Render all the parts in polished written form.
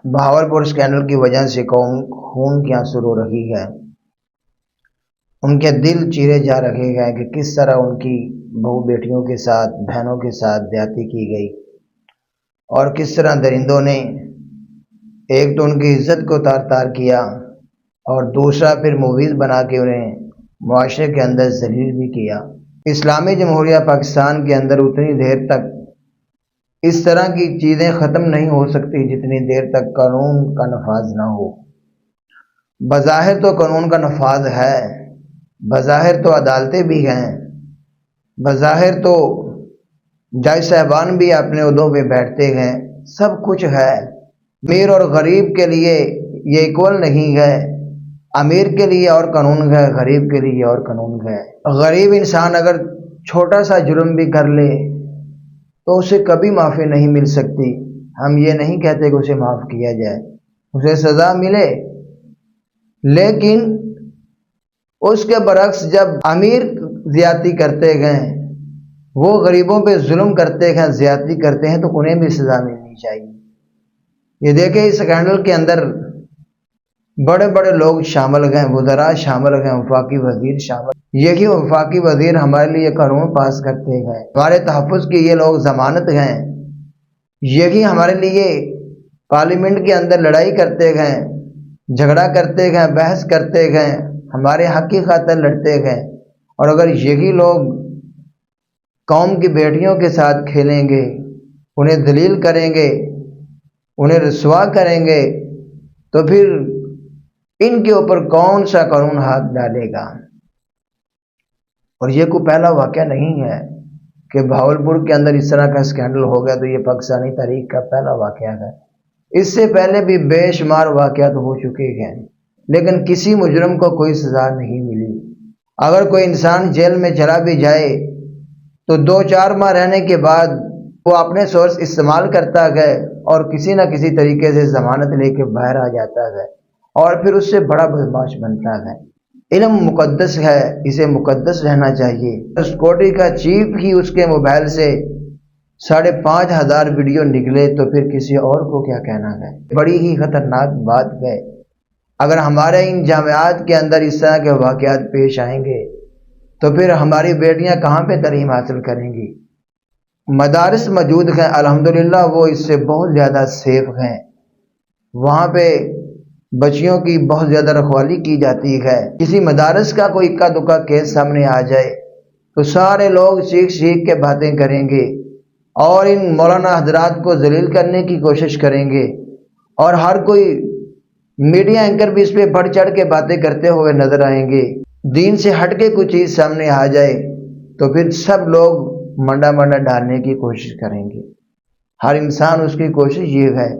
Bahawalpur scandal کی وجہ سے قوم خون کے آنسو رو رہی ہے، ان کے دل چیرے جا رہے ہیں کہ کس طرح ان کی بہو بیٹیوں کے ساتھ، بہنوں کے ساتھ زیادتی کی گئی، اور کس طرح درندوں نے ایک تو ان کی عزت کو تار تار کیا اور دوسرا پھر موویز بنا کے انہیں معاشرے کے اندر ذلیل بھی کیا۔ اسلامی جمہوریہ پاکستان کے اندر اتنی دیر تک اس طرح کی چیزیں ختم نہیں ہو سکتی جتنی دیر تک قانون کا نفاذ نہ ہو۔ بظاہر تو قانون کا نفاذ ہے، بظاہر تو عدالتیں بھی ہیں، بظاہر تو جج صاحبان بھی اپنے عہدوں پہ بیٹھتے ہیں، سب کچھ ہے، امیر اور غریب کے لیے یہ ایکول نہیں ہے، امیر کے لیے اور قانون ہے، غریب کے لیے اور قانون ہے۔ غریب انسان اگر چھوٹا سا جرم بھی کر لے تو اسے کبھی معافی نہیں مل سکتی۔ ہم یہ نہیں کہتے کہ اسے معاف کیا جائے، اسے سزا ملے، لیکن اس کے برعکس جب امیر زیادتی کرتے ہیں، وہ غریبوں پہ ظلم کرتے ہیں، زیادتی کرتے ہیں، تو انہیں بھی سزا ملنی چاہیے۔ یہ دیکھیں اس اسکینڈل کے اندر بڑے بڑے لوگ شامل ہیں، وزراء شامل ہیں، وفاقی وزیر شامل ہیں۔ یہی وفاقی وزیر ہمارے لیے قانون پاس کرتے ہیں، ہمارے تحفظ کی یہ لوگ ضمانت ہیں، یہی ہمارے لیے پارلیمنٹ کے اندر لڑائی کرتے ہیں، جھگڑا کرتے ہیں، بحث کرتے ہیں، ہمارے حق کی خاطر لڑتے ہیں۔ اور اگر یہی لوگ قوم کی بیٹیوں کے ساتھ کھیلیں گے، انہیں ذلیل کریں گے، انہیں رسوا کریں گے، تو پھر ان کے اوپر کون سا قانون ہاتھ ڈالے گا؟ اور یہ کوئی پہلا واقعہ نہیں ہے کہ بہاولپور کے اندر اس طرح کا اسکینڈل ہو گیا، تو یہ پاکستانی تاریخ کا پہلا واقعہ ہے۔ اس سے پہلے بھی بے شمار واقعات ہو چکے ہیں، لیکن کسی مجرم کو کوئی سزا نہیں ملی۔ اگر کوئی انسان جیل میں چلا بھی جائے تو 2-4 ماہ رہنے کے بعد وہ اپنے سورس استعمال کرتا ہے اور کسی نہ کسی طریقے سے ضمانت لے کے باہر آ جاتا ہے، اور پھر اس سے بڑا بدمعاش بنتا ہے۔ علم مقدس ہے، اسے مقدس رہنا چاہیے۔ سیکورٹی کا چیف ہی اس کے موبائل سے 5,500 ویڈیو نکلے تو پھر کسی اور کو کیا کہنا ہے؟ بڑی ہی خطرناک بات ہے۔ اگر ہمارے ان جامعات کے اندر اس طرح کے واقعات پیش آئیں گے تو پھر ہماری بیٹیاں کہاں پہ تعلیم حاصل کریں گی؟ مدارس موجود ہیں، الحمدللہ وہ اس سے بہت زیادہ سیف ہیں، وہاں پہ بچیوں کی بہت زیادہ رکھوالی کی جاتی ہے۔ کسی مدارس کا کوئی اکا دکا کیس سامنے آ جائے تو سارے لوگ چیخ کے باتیں کریں گے اور ان مولانا حضرات کو ذلیل کرنے کی کوشش کریں گے، اور ہر کوئی میڈیا اینکر بھی اس پہ بڑھ چڑھ کے باتیں کرتے ہوئے نظر آئیں گے۔ دین سے ہٹ کے کوئی چیز سامنے آ جائے تو پھر سب لوگ منڈا ڈالنے کی کوشش کریں گے۔ ہر انسان اس کی کوشش یہ ہے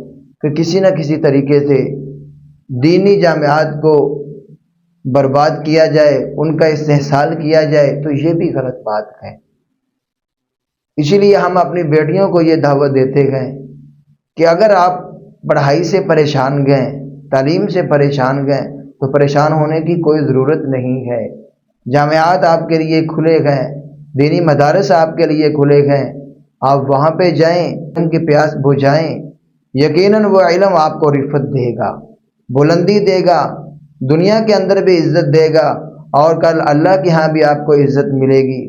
کہ کسی نہ کسی طریقے سے دینی جامعات کو برباد کیا جائے، ان کا استحصال کیا جائے، تو یہ بھی غلط بات ہے۔ اسی لیے ہم اپنی بیٹیوں کو یہ دعوت دیتے ہیں کہ اگر آپ پڑھائی سے پریشان گئے، تعلیم سے پریشان گئے، تو پریشان ہونے کی کوئی ضرورت نہیں ہے۔ جامعات آپ کے لیے کھلے گئے، دینی مدارس آپ کے لیے کھلے گئے، آپ وہاں پہ جائیں، ان کی پیاس بجھائیں، یقیناً وہ علم آپ کو رفت دے گا، بلندی دے گا، دنیا کے اندر بھی عزت دے گا، اور کل اللہ کے ہاں بھی آپ کو عزت ملے گی۔